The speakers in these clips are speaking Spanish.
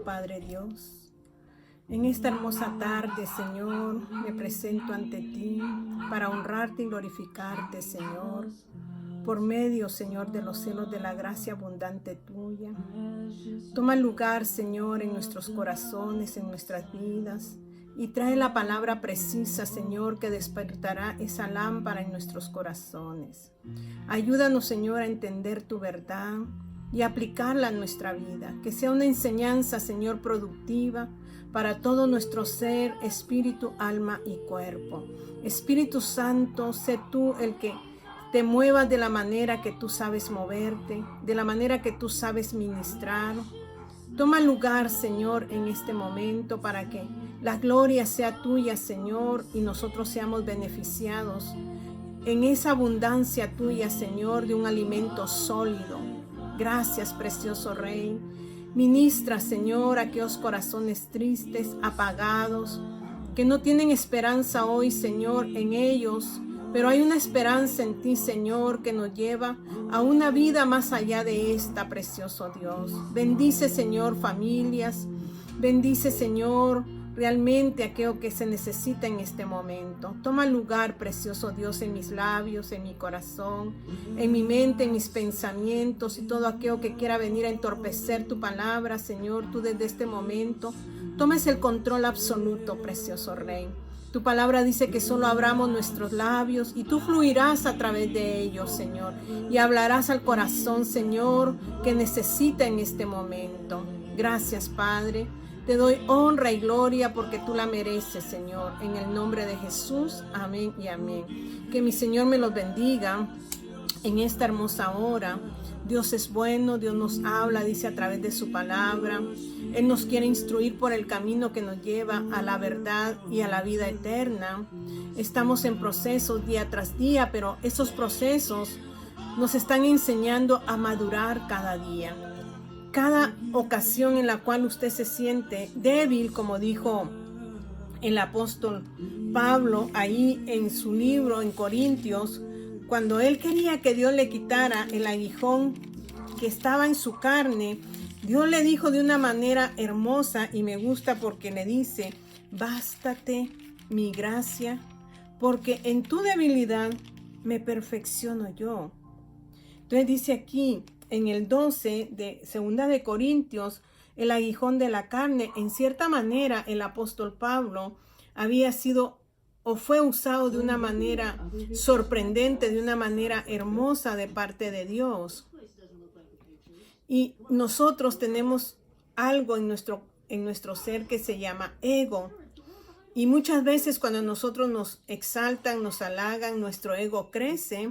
Padre Dios, en esta hermosa tarde, Señor, me presento ante ti para honrarte y glorificarte, Señor, por medio, Señor, de los cielos de la gracia abundante tuya. Toma lugar, Señor, en nuestros corazones, en nuestras vidas, y trae la palabra precisa, Señor, que despertará esa lámpara en nuestros corazones. Ayúdanos, Señor, a entender tu verdad y aplicarla a nuestra vida. Que sea una enseñanza, Señor, productiva para todo nuestro ser, espíritu, alma y cuerpo. Espíritu Santo, sé tú el que te muevas de la manera que tú sabes moverte, de la manera que tú sabes ministrar. Toma lugar, Señor, en este momento para que la gloria sea tuya, Señor, y nosotros seamos beneficiados en esa abundancia tuya, Señor, de un alimento sólido. Gracias, precioso Rey. Ministra, Señor, a aquellos corazones tristes, apagados, que no tienen esperanza hoy, Señor, en ellos, pero hay una esperanza en ti, Señor, que nos lleva a una vida más allá de esta, precioso Dios. Bendice, Señor, familias. Bendice, Señor, realmente aquello que se necesita en este momento. Toma lugar, precioso Dios, en mis labios, en mi corazón, en mi mente, en mis pensamientos y todo aquello que quiera venir a entorpecer tu palabra, Señor. Tú desde este momento tomes el control absoluto, precioso Rey. Tu palabra dice que solo abramos nuestros labios y tú fluirás a través de ellos, Señor, y hablarás al corazón, Señor, que necesita en este momento. Gracias, Padre. Te doy honra y gloria porque tú la mereces, Señor. En el nombre de Jesús, amén y amén. Que mi Señor me los bendiga en esta hermosa hora. Dios es bueno, Dios nos habla, dice a través de su palabra. Él nos quiere instruir por el camino que nos lleva a la verdad y a la vida eterna. Estamos en procesos día tras día, pero esos procesos nos están enseñando a madurar cada día. Cada ocasión en la cual usted se siente débil, como dijo el apóstol Pablo ahí en su libro en Corintios, cuando él quería que Dios le quitara el aguijón que estaba en su carne, Dios le dijo de una manera hermosa y me gusta porque le dice: bástate mi gracia, porque en tu debilidad me perfecciono yo. Entonces dice aquí en el 12 de 2 de Corintios, el aguijón de la carne, en cierta manera el apóstol Pablo había sido o fue usado de una manera sorprendente, de una manera hermosa de parte de Dios. Y nosotros tenemos algo en nuestro ser que se llama ego. Y muchas veces cuando nosotros nos exaltan, nos halagan, nuestro ego crece.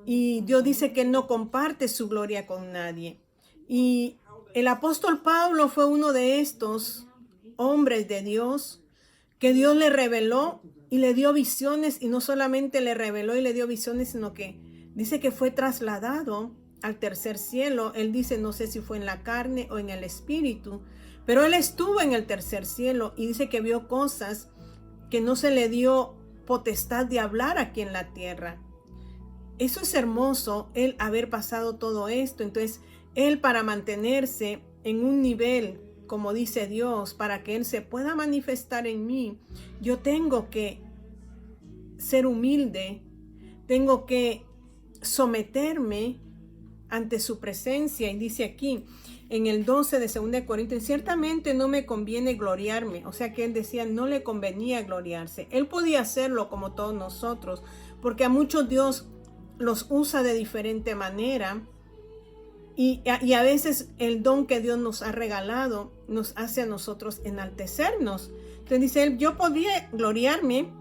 Y Dios dice que Él no comparte su gloria con nadie. Y el apóstol Pablo fue uno de estos hombres de Dios que Dios le reveló y le dio visiones. Y no solamente le reveló y le dio visiones, sino que dice que fue trasladado al tercer cielo. Él dice, no sé si fue en la carne o en el espíritu, pero él estuvo en el tercer cielo y dice que vio cosas que no se le dio potestad de hablar aquí en la tierra. Eso es hermoso, él haber pasado todo esto. Entonces, él para mantenerse en un nivel, como dice Dios, para que él se pueda manifestar en mí, yo tengo que ser humilde, tengo que someterme ante su presencia. Y dice aquí en el 12 de 2 de Corintios, ciertamente no me conviene gloriarme. O sea que él decía, no le convenía gloriarse. Él podía hacerlo como todos nosotros, porque a muchos Dios los usa de diferente manera. Y a veces el don que Dios nos ha regalado nos hace a nosotros enaltecernos. Entonces dice él, yo podría gloriarme,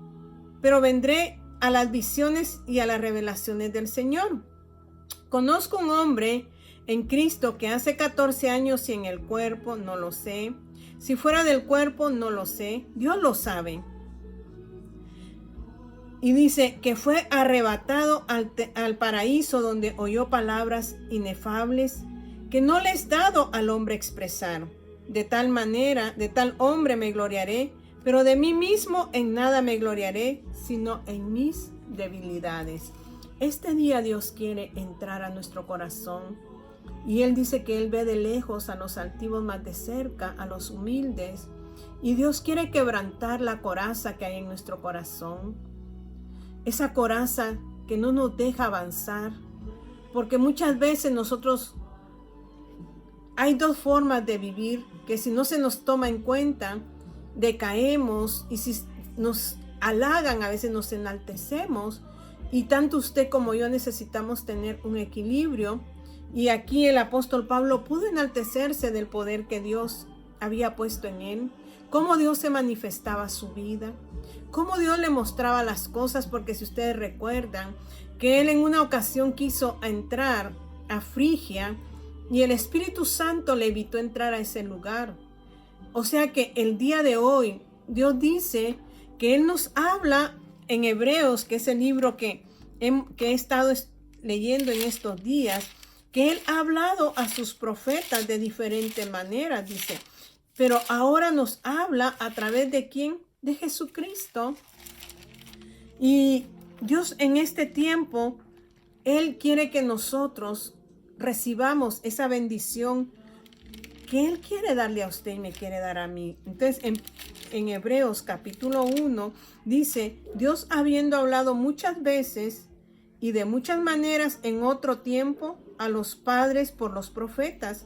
pero vendré a las visiones y a las revelaciones del Señor. Conozco un hombre en Cristo que hace 14 años, si en el cuerpo, no lo sé. Si fuera del cuerpo, no lo sé. Dios lo sabe. Y dice que fue arrebatado al paraíso, donde oyó palabras inefables que no le es dado al hombre expresar. De tal manera, de tal hombre me gloriaré, pero de mí mismo en nada me gloriaré, sino en mis debilidades. Este día Dios quiere entrar a nuestro corazón Y Él dice que Él ve de lejos a los altivos, más de cerca a los humildes. Y Dios quiere quebrantar la coraza que hay en nuestro corazón. Esa coraza que no nos deja avanzar. Porque muchas veces nosotros, hay dos formas de vivir que si no se nos toma en cuenta, decaemos, y si nos halagan, a veces nos enaltecemos. Y tanto usted como yo necesitamos tener un equilibrio. Y aquí el apóstol Pablo pudo enaltecerse del poder que Dios había puesto en él, cómo Dios se manifestaba su vida, cómo Dios le mostraba las cosas, porque si ustedes recuerdan que él en una ocasión quiso entrar a Frigia y el Espíritu Santo le evitó entrar a ese lugar. O sea que el día de hoy Dios dice que Él nos habla en Hebreos, que es el libro que he estado leyendo en estos días, que Él ha hablado a sus profetas de diferentes maneras, dice. Pero ahora nos habla a través de ¿quién? De Jesucristo. Y Dios en este tiempo, Él quiere que nosotros recibamos esa bendición que Él quiere darle a usted y me quiere dar a mí. Entonces, en Hebreos capítulo 1 dice, Dios habiendo hablado muchas veces y de muchas maneras en otro tiempo a los padres por los profetas,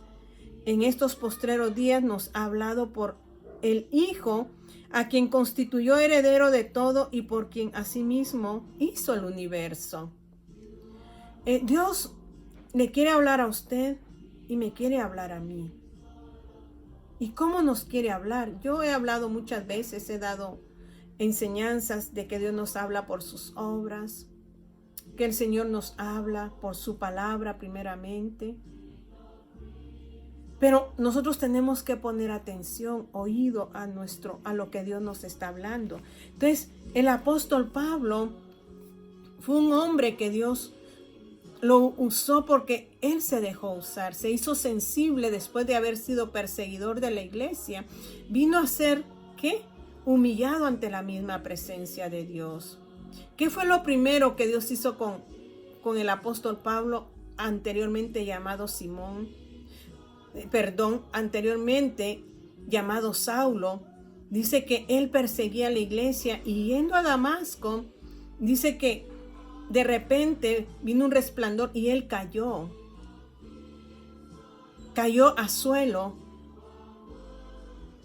en estos postreros días nos ha hablado por el Hijo, a quien constituyó heredero de todo y por quien asimismo hizo el universo. Dios le quiere hablar a usted y me quiere hablar a mí. ¿Y cómo nos quiere hablar? Yo he hablado muchas veces, he dado enseñanzas de que Dios nos habla por sus obras, que el Señor nos habla por su palabra primeramente. Pero nosotros tenemos que poner atención, oído a lo que Dios nos está hablando. Entonces, el apóstol Pablo fue un hombre que Dios lo usó porque él se dejó usar, se hizo sensible después de haber sido perseguidor de la iglesia. Vino a ser, ¿qué? Humillado ante la misma presencia de Dios. ¿Qué fue lo primero que Dios hizo con el apóstol Pablo, anteriormente llamado anteriormente llamado Saulo? Dice que él perseguía a la iglesia y yendo a Damasco, dice que de repente vino un resplandor y él cayó a suelo.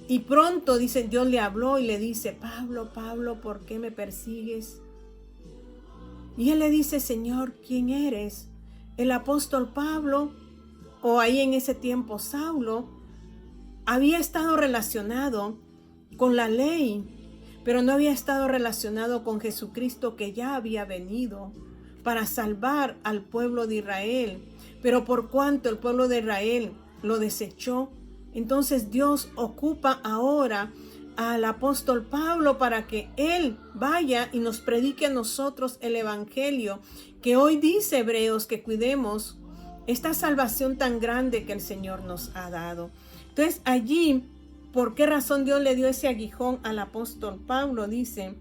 Y pronto, dice, Dios le habló y le dice, Pablo, Pablo, ¿por qué me persigues? Y él le dice, Señor, ¿quién eres? El apóstol Pablo, o ahí en ese tiempo Saulo, había estado relacionado con la ley, pero no había estado relacionado con Jesucristo, que ya había venido para salvar al pueblo de Israel. Pero por cuanto el pueblo de Israel lo desechó, entonces Dios ocupa ahora al apóstol Pablo para que él vaya y nos predique a nosotros el evangelio, que hoy dice Hebreos que cuidemos esta salvación tan grande que el Señor nos ha dado. Entonces allí, ¿por qué razón Dios le dio ese aguijón al apóstol Pablo? Dice,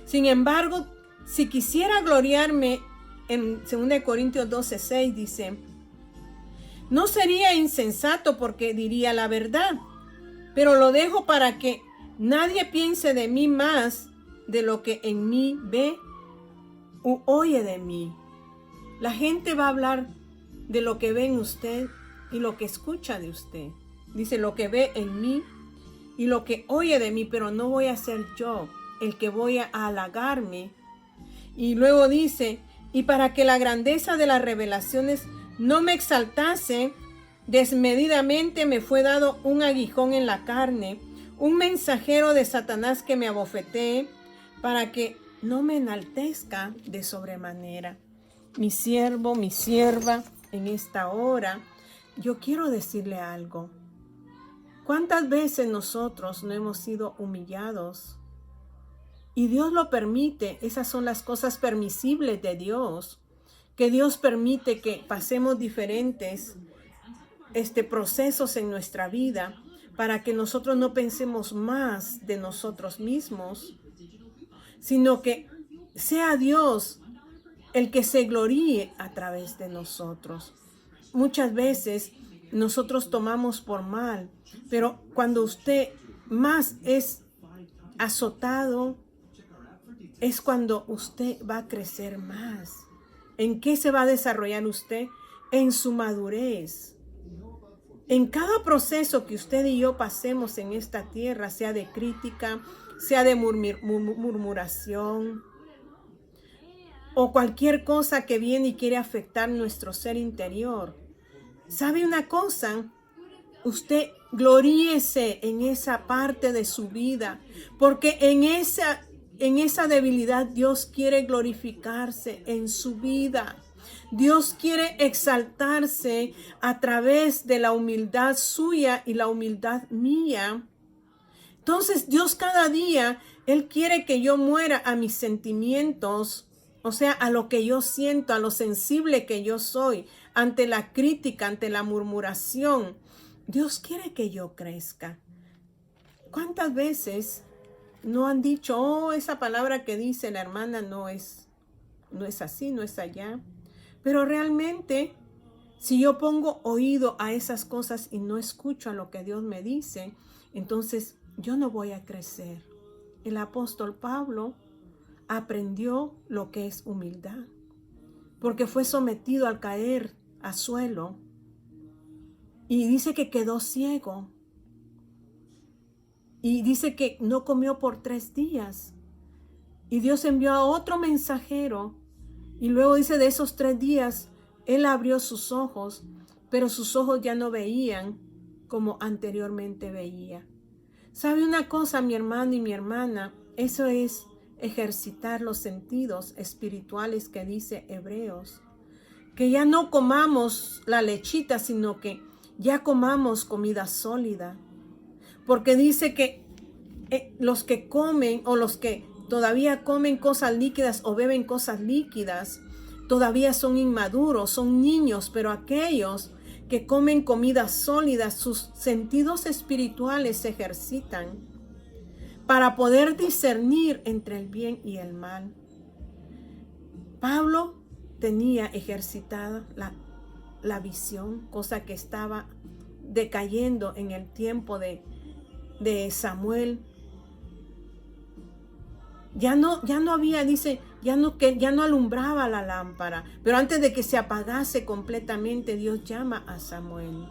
sin embargo, si quisiera gloriarme, en 2 Corintios 12:6 dice, no sería insensato porque diría la verdad, pero lo dejo para que nadie piense de mí más de lo que en mí ve u oye de mí. La gente va a hablar de lo que ve en usted y lo que escucha de usted. Dice lo que ve en mí y lo que oye de mí, pero no voy a ser yo el que voy a halagarme. Y luego dice, y para que la grandeza de las revelaciones no me exaltase desmedidamente, me fue dado un aguijón en la carne, un mensajero de Satanás que me abofetee, para que no me enaltezca de sobremanera. Mi siervo, mi sierva, en esta hora, yo quiero decirle algo. ¿Cuántas veces nosotros no hemos sido humillados? Y Dios lo permite. Esas son las cosas permisibles de Dios, que Dios permite que pasemos diferentes procesos en nuestra vida para que nosotros no pensemos más de nosotros mismos, sino que sea Dios el que se gloríe a través de nosotros. muchas veces nosotros tomamos por mal, pero cuando usted más es azotado, es cuando usted va a crecer más. ¿En qué se va a desarrollar usted? En su madurez. En cada proceso que usted y yo pasemos en esta tierra, sea de crítica, sea de murmuración, o cualquier cosa que viene y quiere afectar nuestro ser interior. ¿Sabe una cosa? Usted gloríese en esa parte de su vida, porque en esa debilidad Dios quiere glorificarse en su vida. Dios quiere exaltarse a través de la humildad suya y la humildad mía. Entonces Dios cada día, Él quiere que yo muera a mis sentimientos, o sea, a lo que yo siento, a lo sensible que yo soy, ante la crítica, ante la murmuración. Dios quiere que yo crezca. ¿Cuántas veces no han dicho, oh, esa palabra que dice la hermana no es así, no es allá? Pero realmente, si yo pongo oído a esas cosas y no escucho a lo que Dios me dice, entonces yo no voy a crecer. El apóstol Pablo aprendió lo que es humildad, porque fue sometido al caer a suelo y dice que quedó ciego y dice que no comió por 3 días y Dios envió a otro mensajero y luego dice de esos 3 días él abrió sus ojos, pero sus ojos ya no veían como anteriormente veía. ¿Sabe una cosa, mi hermano y mi hermana? Eso es ejercitar los sentidos espirituales que dice Hebreos. Que ya no comamos la lechita, sino que ya comamos comida sólida. Porque dice que los que comen o los que todavía comen cosas líquidas o beben cosas líquidas, todavía son inmaduros, son niños, pero aquellos que comen comida sólida, sus sentidos espirituales se ejercitan para poder discernir entre el bien y el mal. Pablo tenía ejercitada la visión, cosa que estaba decayendo en el tiempo de Samuel. Ya no había, dice, ya no alumbraba la lámpara, pero antes de que se apagase completamente, Dios llama a Samuel.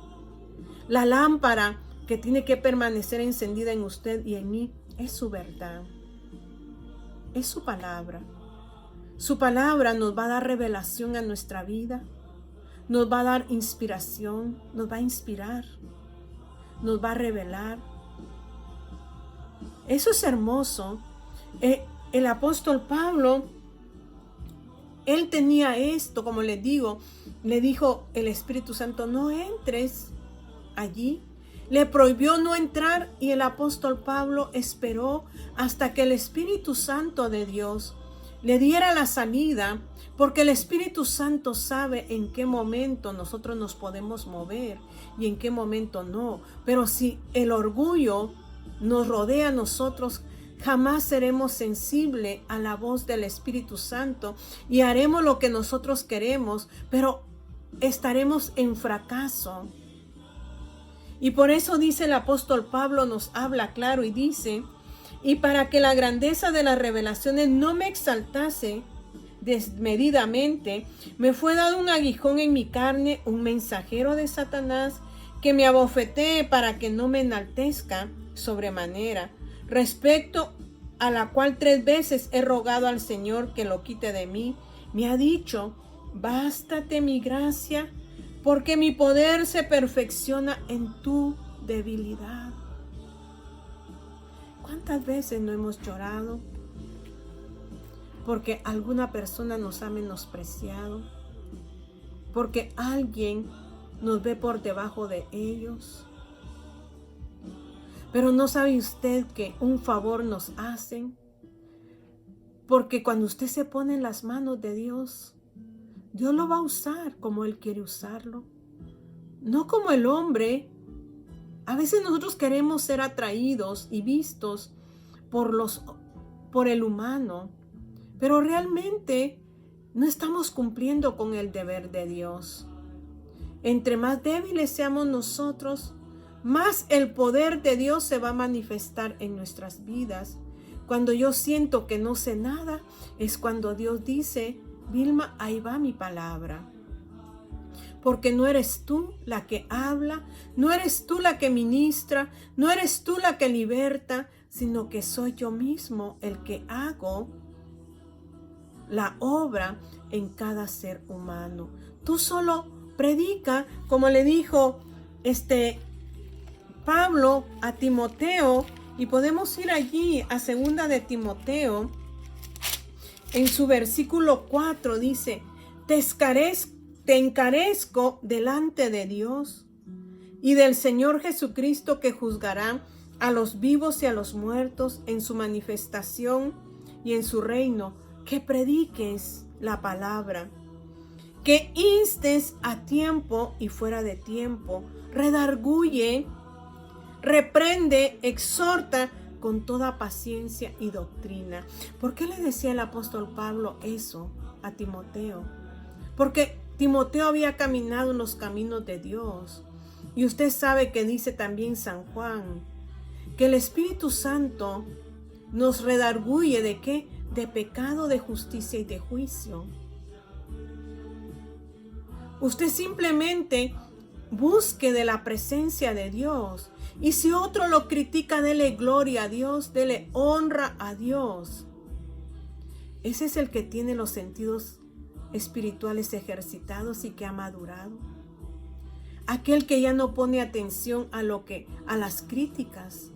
La lámpara que tiene que permanecer encendida en usted y en mí es su verdad, es su palabra. Su palabra nos va a dar revelación a nuestra vida, nos va a dar inspiración, nos va a inspirar, nos va a revelar. Eso es hermoso. El apóstol Pablo, él tenía esto, como les digo, le dijo el Espíritu Santo, no entres allí. Le prohibió no entrar y el apóstol Pablo esperó hasta que el Espíritu Santo de Dios le diera la salida, porque el Espíritu Santo sabe en qué momento nosotros nos podemos mover y en qué momento no. Pero si el orgullo nos rodea a nosotros, jamás seremos sensibles a la voz del Espíritu Santo y haremos lo que nosotros queremos, pero estaremos en fracaso. Y por eso dice el apóstol Pablo, nos habla claro y dice, y para que la grandeza de las revelaciones no me exaltase desmedidamente, me fue dado un aguijón en mi carne, un mensajero de Satanás, que me abofetee para que no me enaltezca sobremanera, respecto a la cual 3 veces he rogado al Señor que lo quite de mí. Me ha dicho, bástate mi gracia, porque mi poder se perfecciona en tu debilidad. ¿Cuántas veces no hemos llorado porque alguna persona nos ha menospreciado? Porque alguien nos ve por debajo de ellos. Pero no sabe usted que un favor nos hacen. Porque cuando usted se pone en las manos de Dios, Dios lo va a usar como Él quiere usarlo. No como el hombre. A veces nosotros queremos ser atraídos y vistos por el humano, pero realmente no estamos cumpliendo con el deber de Dios. Entre más débiles seamos nosotros, más el poder de Dios se va a manifestar en nuestras vidas. Cuando yo siento que no sé nada, es cuando Dios dice: Vilma, ahí va mi palabra. Porque no eres tú la que habla, no eres tú la que ministra, no eres tú la que liberta, sino que soy yo mismo el que hago la obra en cada ser humano. Tú solo predica, como le dijo Pablo a Timoteo, y podemos ir allí a 2 de Timoteo. En su versículo 4 dice: te encarezco delante de Dios y del Señor Jesucristo, que juzgará a los vivos y a los muertos en su manifestación y en su reino, que prediques la palabra, que instes a tiempo y fuera de tiempo, redarguye, reprende, exhorta con toda paciencia y doctrina. ¿Por qué le decía el apóstol Pablo eso a Timoteo? Porque Timoteo había caminado en los caminos de Dios. Y usted sabe que dice también San Juan, que el Espíritu Santo nos redarguye ¿de qué? De pecado, de justicia y de juicio. Usted simplemente busque de la presencia de Dios. Y si otro lo critica, dele gloria a Dios, dele honra a Dios. Ese es el que tiene los sentidos espirituales ejercitados y que ha madurado. Aquel que ya no pone atención a las críticas,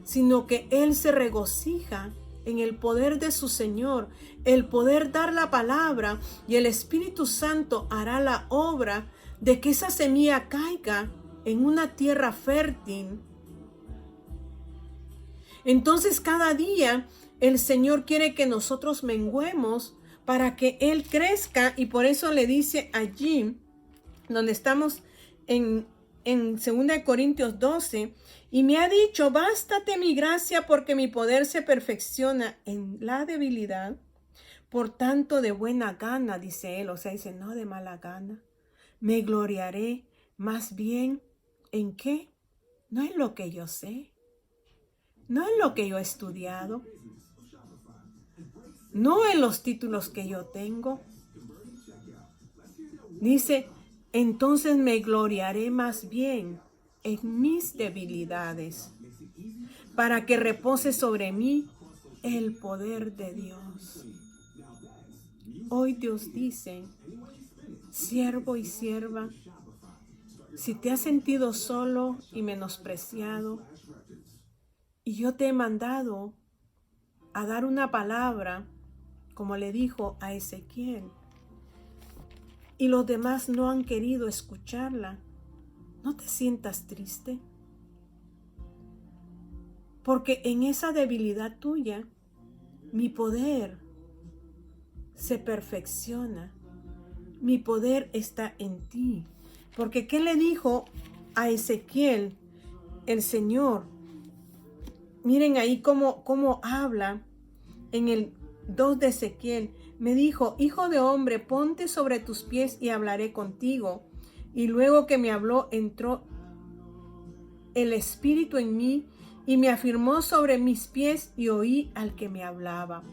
sino que él se regocija en el poder de su Señor, el poder dar la palabra, y el Espíritu Santo hará la obra de que esa semilla caiga en una tierra fértil. Entonces cada día el Señor quiere que nosotros menguemos para que Él crezca, y por eso le dice allí, donde estamos en 2 Corintios 12, y me ha dicho: bástate mi gracia, porque mi poder se perfecciona en la debilidad. Por tanto, de buena gana, dice él, o sea, dice, no de mala gana, me gloriaré más bien ¿en qué? No en lo que yo sé, no en lo que yo he estudiado, no en los títulos que yo tengo. Dice: entonces me gloriaré más bien en mis debilidades, para que repose sobre mí el poder de Dios. Hoy Dios dice: siervo y sierva, si te has sentido solo y menospreciado, y yo te he mandado a dar una palabra, como le dijo a Ezequiel, y los demás no han querido escucharla, no te sientas triste, porque en esa debilidad tuya, mi poder se perfecciona, mi poder está en ti. Porque ¿qué le dijo a Ezequiel el Señor? Miren ahí cómo habla en el 2 de Ezequiel. Me dijo: hijo de hombre, ponte sobre tus pies y hablaré contigo. Y luego que me habló, entró el Espíritu en mí y me afirmó sobre mis pies, y oí al que me hablaba.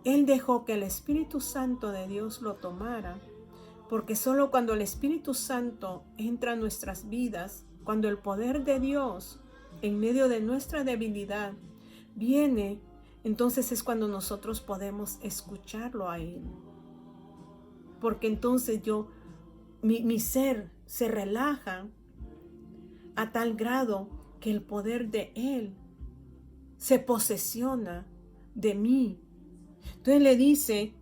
Él dejó que el Espíritu Santo de Dios lo tomara, porque solo cuando el Espíritu Santo entra a nuestras vidas, cuando el poder de Dios en medio de nuestra debilidad viene, entonces es cuando nosotros podemos escucharlo a Él. Porque entonces mi ser se relaja a tal grado que el poder de Él se posesiona de mí. Entonces le dice: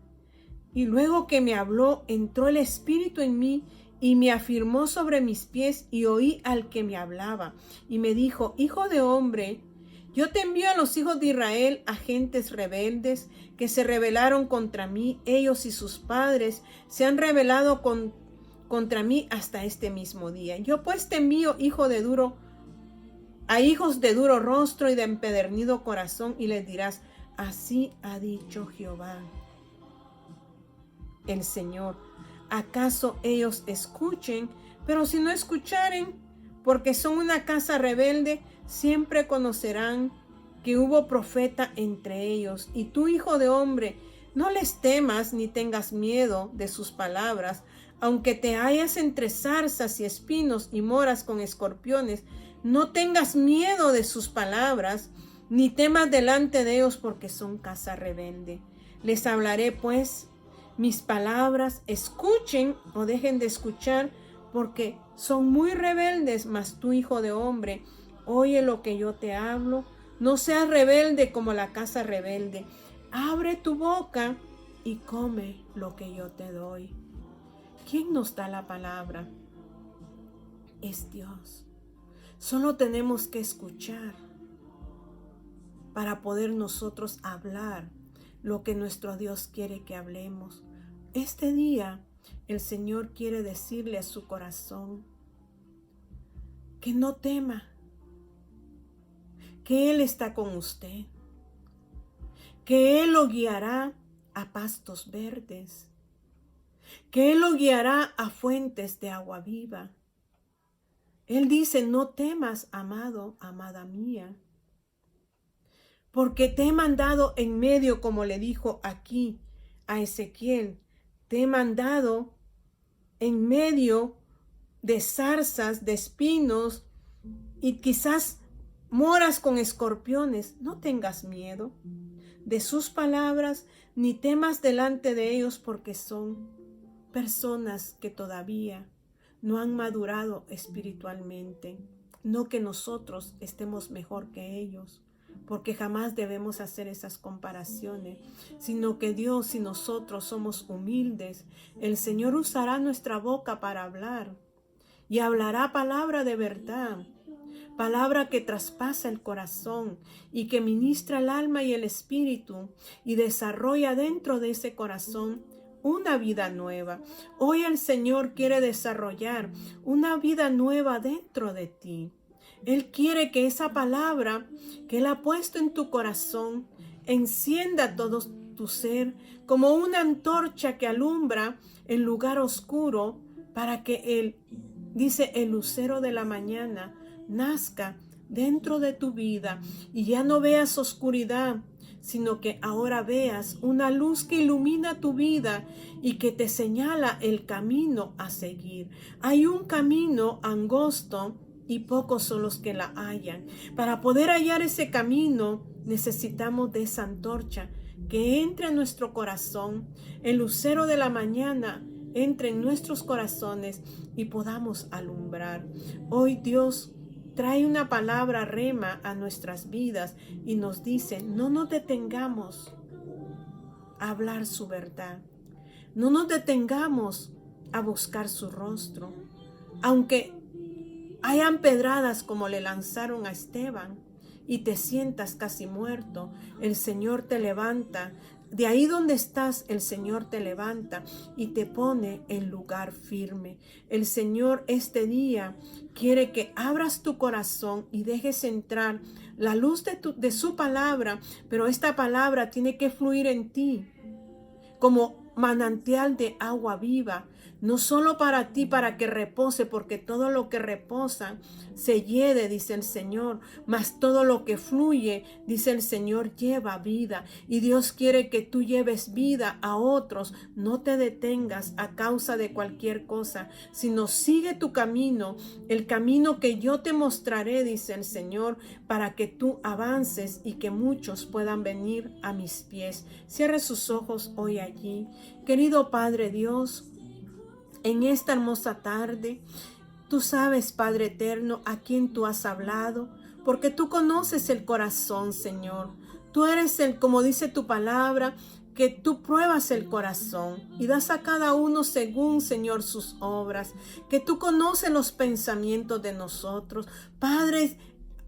y luego que me habló, entró el Espíritu en mí y me afirmó sobre mis pies, y oí al que me hablaba. Y me dijo: hijo de hombre, yo te envío a los hijos de Israel, a gentes rebeldes que se rebelaron contra mí. Ellos y sus padres se han rebelado contra mí hasta este mismo día. Yo pues te envío a hijos de duro rostro y de empedernido corazón, y les dirás: así ha dicho Jehová el Señor. ¿acaso ellos escuchen? Pero si no escucharen, porque son una casa rebelde, siempre conocerán que hubo profeta entre ellos. Y tú, hijo de hombre, no les temas ni tengas miedo de sus palabras, aunque te hallas entre zarzas y espinos y moras con escorpiones. No tengas miedo de sus palabras, ni temas delante de ellos, porque son casa rebelde. Les hablaré pues mis palabras, escuchen o dejen de escuchar, porque son muy rebeldes. Mas tú, hijo de hombre, oye lo que yo te hablo. No seas rebelde como la casa rebelde. Abre tu boca y come lo que yo te doy. ¿Quién nos da la palabra? Es Dios. Solo tenemos que escuchar para poder nosotros hablar lo que nuestro Dios quiere que hablemos. Este día el Señor quiere decirle a su corazón que no tema, que Él está con usted, que Él lo guiará a pastos verdes, que Él lo guiará a fuentes de agua viva. Él dice, no temas, amado, amada mía, porque te he mandado en medio, como le dijo aquí a Ezequiel, te he mandado en medio de zarzas, de espinos y quizás moras con escorpiones. No tengas miedo de sus palabras, ni temas delante de ellos, porque son personas que todavía no han madurado espiritualmente. No que nosotros estemos mejor que ellos, porque jamás debemos hacer esas comparaciones, sino que Dios, si nosotros somos humildes, el Señor usará nuestra boca para hablar y hablará palabra de verdad, palabra que traspasa el corazón y que ministra el alma y el espíritu y desarrolla dentro de ese corazón una vida nueva. Hoy el Señor quiere desarrollar una vida nueva dentro de ti. Él quiere que esa palabra que Él ha puesto en tu corazón encienda todo tu ser como una antorcha que alumbra el lugar oscuro, para que Él, dice, el lucero de la mañana nazca dentro de tu vida y ya no veas oscuridad, sino que ahora veas una luz que ilumina tu vida y que te señala el camino a seguir. Hay un camino angosto y pocos son los que la hallan. Para poder hallar ese camino necesitamos de esa antorcha que entre en nuestro corazón, el lucero de la mañana entre en nuestros corazones y podamos alumbrar. Hoy Dios trae una palabra rema a nuestras vidas y nos dice, no nos detengamos a hablar su verdad. No nos detengamos a buscar su rostro. Aunque hayan pedradas como le lanzaron a Esteban y te sientas casi muerto, el Señor te levanta. De ahí donde estás, el Señor te levanta y te pone en lugar firme. El Señor este día quiere que abras tu corazón y dejes entrar la luz de su palabra, pero esta palabra tiene que fluir en ti como manantial de agua viva, no solo para ti, para que repose, porque todo lo que reposa se hiede, dice el Señor, mas todo lo que fluye, dice el Señor, lleva vida. Y Dios quiere que tú lleves vida a otros. No te detengas a causa de cualquier cosa, sino sigue tu camino, el camino que yo te mostraré, dice el Señor, para que tú avances y que muchos puedan venir a mis pies. Cierre sus ojos hoy allí. Querido Padre Dios, en esta hermosa tarde, tú sabes, Padre eterno, a quién tú has hablado, porque tú conoces el corazón, Señor. Tú eres como dice tu palabra, que tú pruebas el corazón y das a cada uno según, Señor, sus obras, que tú conoces los pensamientos de nosotros. Padre,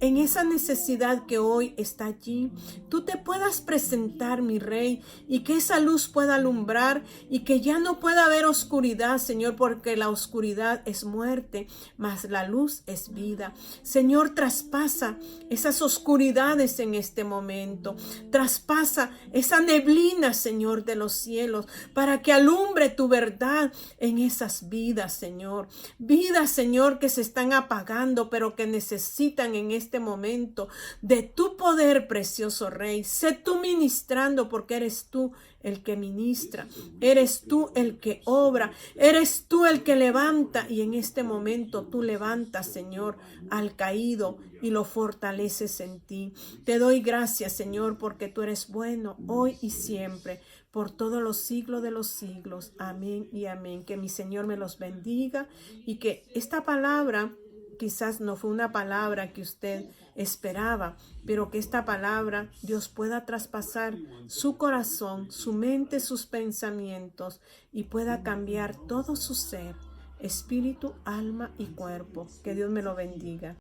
en esa necesidad que hoy está allí, tú te puedas presentar, mi Rey, y que esa luz pueda alumbrar y que ya no pueda haber oscuridad, Señor, porque la oscuridad es muerte, mas la luz es vida. Señor, traspasa esas oscuridades en este momento. Traspasa esa neblina, Señor, de los cielos, para que alumbre tu verdad en esas vidas, Señor. Vidas, Señor, que se están apagando, pero que necesitan en este momento de tu poder, precioso Rey. Sé tú ministrando, porque eres tú el que ministra, eres tú el que obra, eres tú el que levanta, y en este momento tú levantas, Señor, al caído y lo fortaleces en ti. Te doy gracias, Señor, porque tú eres bueno hoy y siempre, por todos los siglos de los siglos. Amén y amén. Que mi Señor me los bendiga y que esta palabra quizás no fue una palabra que usted esperaba, pero que esta palabra Dios pueda traspasar su corazón, su mente, sus pensamientos y pueda cambiar todo su ser, espíritu, alma y cuerpo. Que Dios me lo bendiga.